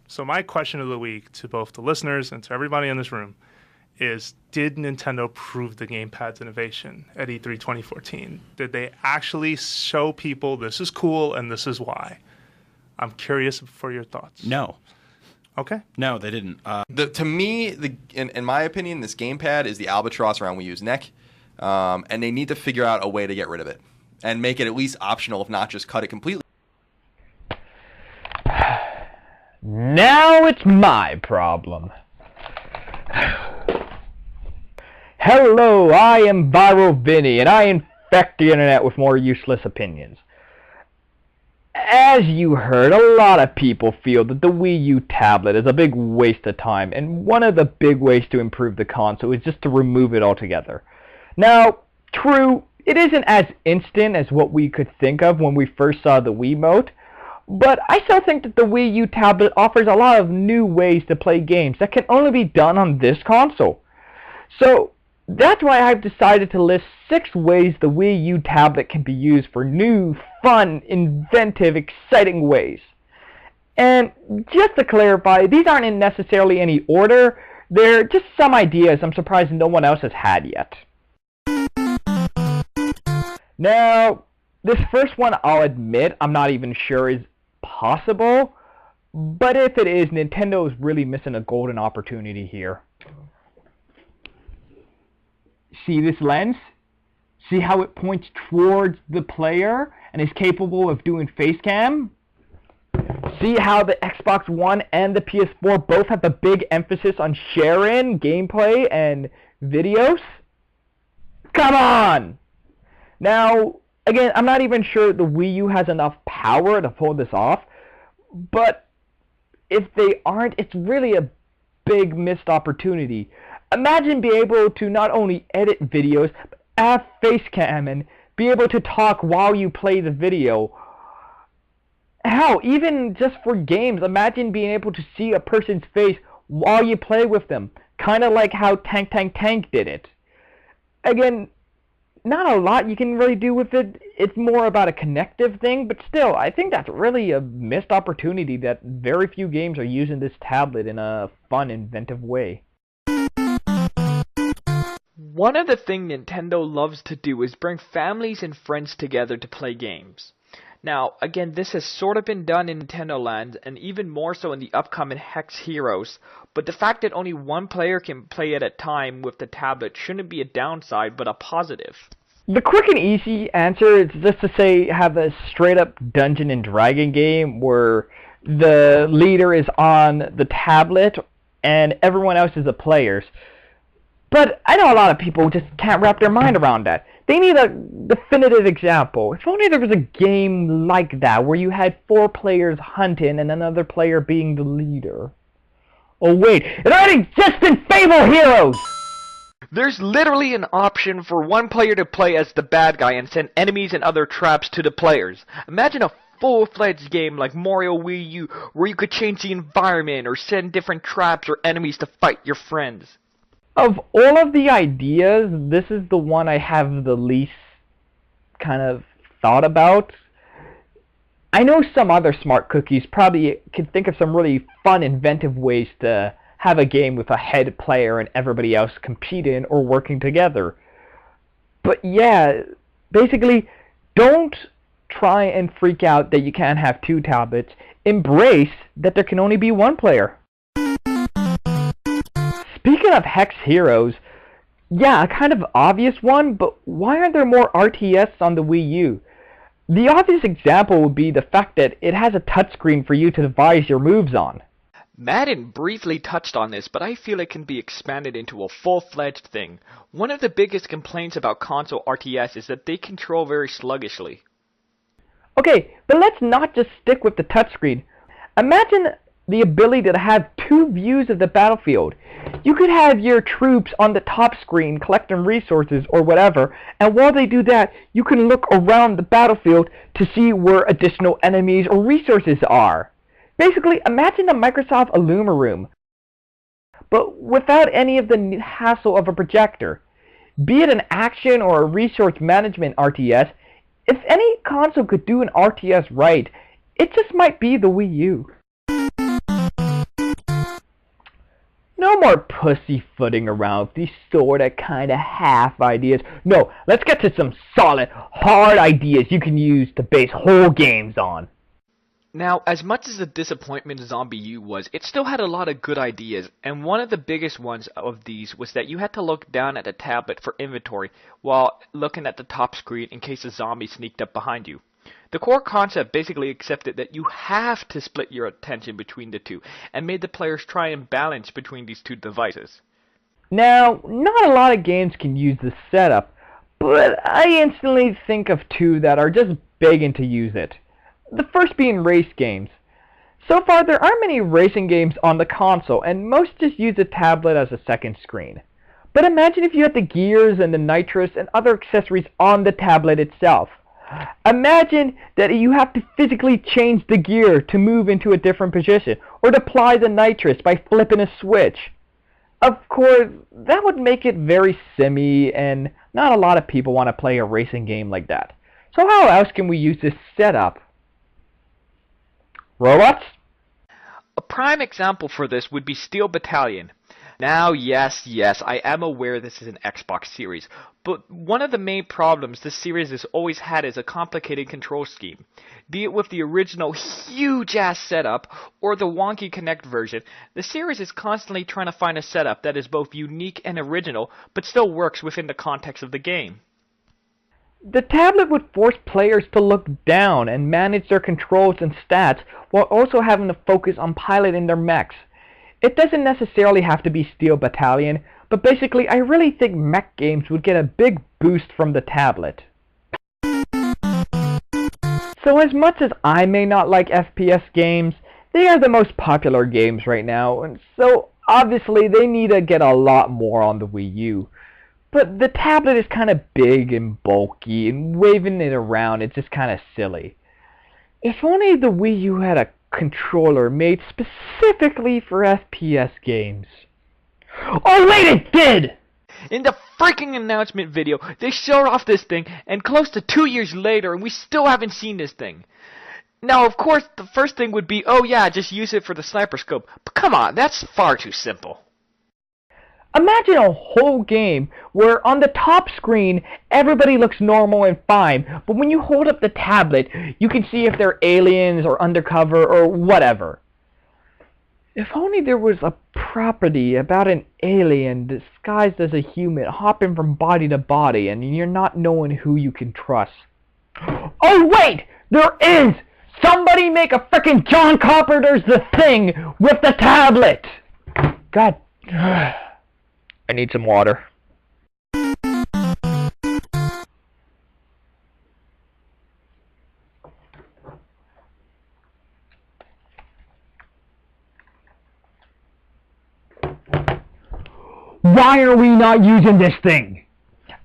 So my question of the week to both the listeners and to everybody in this room is, did Nintendo prove the gamepad's innovation at E3 2014? Did they actually show people this is cool and this is why? I'm curious for your thoughts. No. Okay. No, they didn't. To me, in my opinion, this gamepad is the albatross around Wii U's neck, and they need to figure out a way to get rid of it and make it at least optional, if not just cut it completely. Now it's my problem. Hello, I am Viral Vinnie, and I infect the internet with more useless opinions. As you heard, a lot of people feel that the Wii U tablet is a big waste of time, and one of the big ways to improve the console is just to remove it altogether. Now, true, it isn't as instant as what we could think of when we first saw the Wiimote, but I still think that the Wii U tablet offers a lot of new ways to play games that can only be done on this console. So, that's why I've decided to list 6 ways the Wii U tablet can be used for new, fun, inventive, exciting ways. And just to clarify, these aren't in necessarily any order. They're just some ideas I'm surprised no one else has had yet. Now, this first one, I'll admit, I'm not even sure is possible. But if it is, Nintendo is really missing a golden opportunity here. See this lens? See how it points towards the player and is capable of doing face cam? See how the Xbox One and the PS4 both have the big emphasis on sharing gameplay and videos? Come on! Now, again, I'm not even sure the Wii U has enough power to pull this off, but if they aren't, it's really a big missed opportunity. Imagine being able to not only edit videos, but have face cam and be able to talk while you play the video. Hell, even just for games, imagine being able to see a person's face while you play with them. Kind of like how Tank Tank Tank did it. Again, not a lot you can really do with it. It's more about a connective thing, but still, I think that's really a missed opportunity that very few games are using this tablet in a fun, inventive way. One of the things Nintendo loves to do is bring families and friends together to play games. Now, again, this has sort of been done in Nintendo Land, and even more so in the upcoming Hex Heroes, but the fact that only one player can play at a time with the tablet shouldn't be a downside, but a positive. The quick and easy answer is just to say have a straight-up Dungeon and Dragon game where the leader is on the tablet and everyone else is the players. But I know a lot of people just can't wrap their mind around that. They need a definitive example. If only there was a game like that where you had 4 players hunting and another player being the leader. Oh wait, it already exists in Fable Heroes! There's literally an option for one player to play as the bad guy and send enemies and other traps to the players. Imagine a full-fledged game like Mario Wii U where you could change the environment or send different traps or enemies to fight your friends. Of all of the ideas, this is the one I have the least kind of thought about. I know some other smart cookies probably could think of some really fun, inventive ways to have a game with a head player and everybody else competing or working together. But yeah, basically, don't try and freak out that you can't have 2 tablets. Embrace that there can only be 1 player. Speaking of Hex Heroes, yeah, a kind of obvious one, but why aren't there more RTS on the Wii U? The obvious example would be the fact that it has a touchscreen for you to devise your moves on. Madden briefly touched on this, but I feel it can be expanded into a full-fledged thing. One of the biggest complaints about console RTS is that they control very sluggishly. Okay, but let's not just stick with the touchscreen. Imagine the ability to have 2 views of the battlefield. You could have your troops on the top screen collecting resources or whatever, and while they do that, you can look around the battlefield to see where additional enemies or resources are. Basically, imagine the Microsoft Illuma Room, but without any of the hassle of a projector. Be it an action or a resource management RTS, if any console could do an RTS right, it just might be the Wii U. No more pussyfooting around with these sorta kinda half ideas. No, let's get to some solid, hard ideas you can use to base whole games on. Now, as much as a disappointment Zombie U was, it still had a lot of good ideas, and one of the biggest ones of these was that you had to look down at the tablet for inventory while looking at the top screen in case a zombie sneaked up behind you. The core concept basically accepted that you have to split your attention between the two, and made the players try and balance between these two devices. Now, not a lot of games can use this setup, but I instantly think of two that are just begging to use it. The first being race games. So far, there aren't many racing games on the console, and most just use a tablet as a second screen. But imagine if you had the gears and the nitrous and other accessories on the tablet itself. Imagine that you have to physically change the gear to move into a different position, or to apply the nitrous by flipping a switch. Of course, that would make it very simmy, and not a lot of people want to play a racing game like that. So how else can we use this setup? Robots? A prime example for this would be Steel Battalion. Now, yes, I am aware this is an Xbox series, but one of the main problems this series has always had is a complicated control scheme. Be it with the original huge-ass setup, or the wonky Kinect version, the series is constantly trying to find a setup that is both unique and original, but still works within the context of the game. The tablet would force players to look down and manage their controls and stats while also having to focus on piloting their mechs. It doesn't necessarily have to be Steel Battalion, but basically I really think mech games would get a big boost from the tablet. So as much as I may not like FPS games, they are the most popular games right now, and so obviously they need to get a lot more on the Wii U. But the tablet is kind of big and bulky, and waving it around it's just kind of silly. If only the Wii U had a controller made specifically for FPS games. Oh wait, it did! In the freaking announcement video, they showed off this thing, and close to 2 years later, and we still haven't seen this thing. Now, of course, the first thing would be, oh yeah, just use it for the sniper scope. But come on, that's far too simple. Imagine a whole game where on the top screen everybody looks normal and fine, but when you hold up the tablet, you can see if they're aliens or undercover or whatever. If only there was a property about an alien disguised as a human hopping from body to body and you're not knowing who you can trust. Oh wait! There is! Somebody make a frickin' John Carpenter's The Thing with the tablet! God... I need some water. Why are we not using this thing?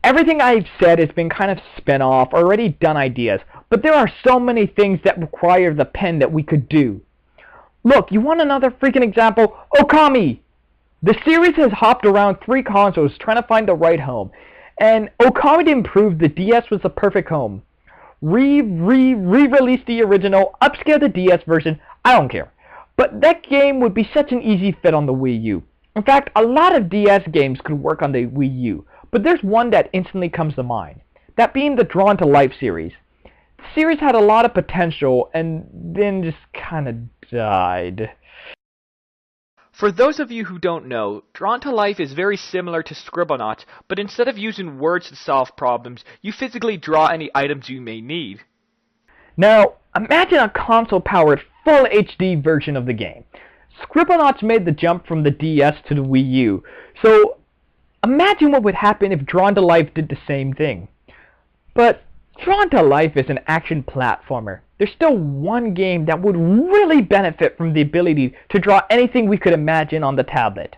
Everything I've said has been kind of spin-off, already done ideas, but there are so many things that require the pen that we could do. Look, you want another freaking example? Okami! The series has hopped around 3 consoles trying to find the right home, and Okami didn't prove the DS was the perfect home. Re-release the original, upscale the DS version, I don't care. But that game would be such an easy fit on the Wii U. In fact, a lot of DS games could work on the Wii U, but there's one that instantly comes to mind. That being the Drawn to Life series. The series had a lot of potential, and then just kind of died. For those of you who don't know, Drawn to Life is very similar to Scribblenauts, but instead of using words to solve problems, you physically draw any items you may need. Now, imagine a console-powered full HD version of the game. Scribblenauts made the jump from the DS to the Wii U, so imagine what would happen if Drawn to Life did the same thing. But Drawn to Life is an action platformer. There's still one game that would really benefit from the ability to draw anything we could imagine on the tablet.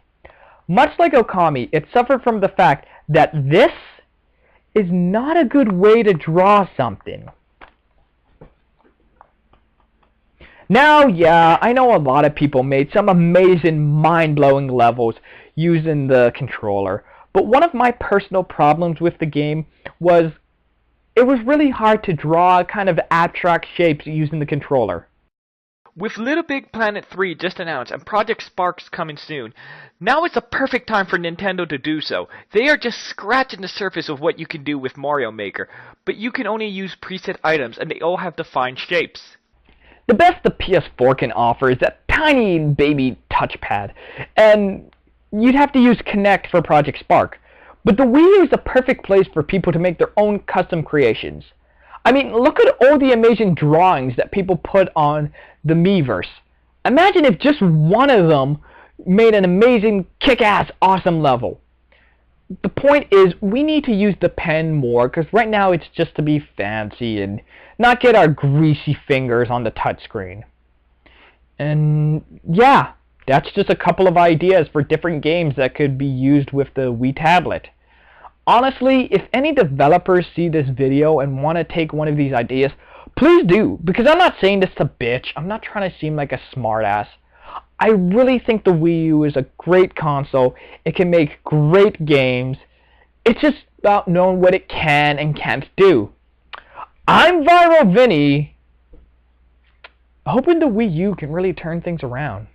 Much like Okami, it suffered from the fact that this is not a good way to draw something. Now, yeah, I know a lot of people made some amazing, mind-blowing levels using the controller, but one of my personal problems with the game was it was really hard to draw kind of abstract shapes using the controller. With Little Big Planet 3 just announced and Project Sparks coming soon, now is the perfect time for Nintendo to do so. They are just scratching the surface of what you can do with Mario Maker, but you can only use preset items and they all have defined shapes. The best the PS4 can offer is that tiny baby touchpad, and you'd have to use Kinect for Project Spark. But the Wii U is the perfect place for people to make their own custom creations. I mean, look at all the amazing drawings that people put on the Miiverse. Imagine if just one of them made an amazing, kick-ass, awesome level. The point is, we need to use the pen more, because right now it's just to be fancy and not get our greasy fingers on the touchscreen. And yeah, that's just a couple of ideas for different games that could be used with the Wii tablet. Honestly, if any developers see this video and want to take one of these ideas, please do, because I'm not saying this to bitch. I'm not trying to seem like a smartass. I really think the Wii U is a great console. It can make great games. It's just about knowing what it can and can't do. I'm Viral Vinnie, hoping the Wii U can really turn things around.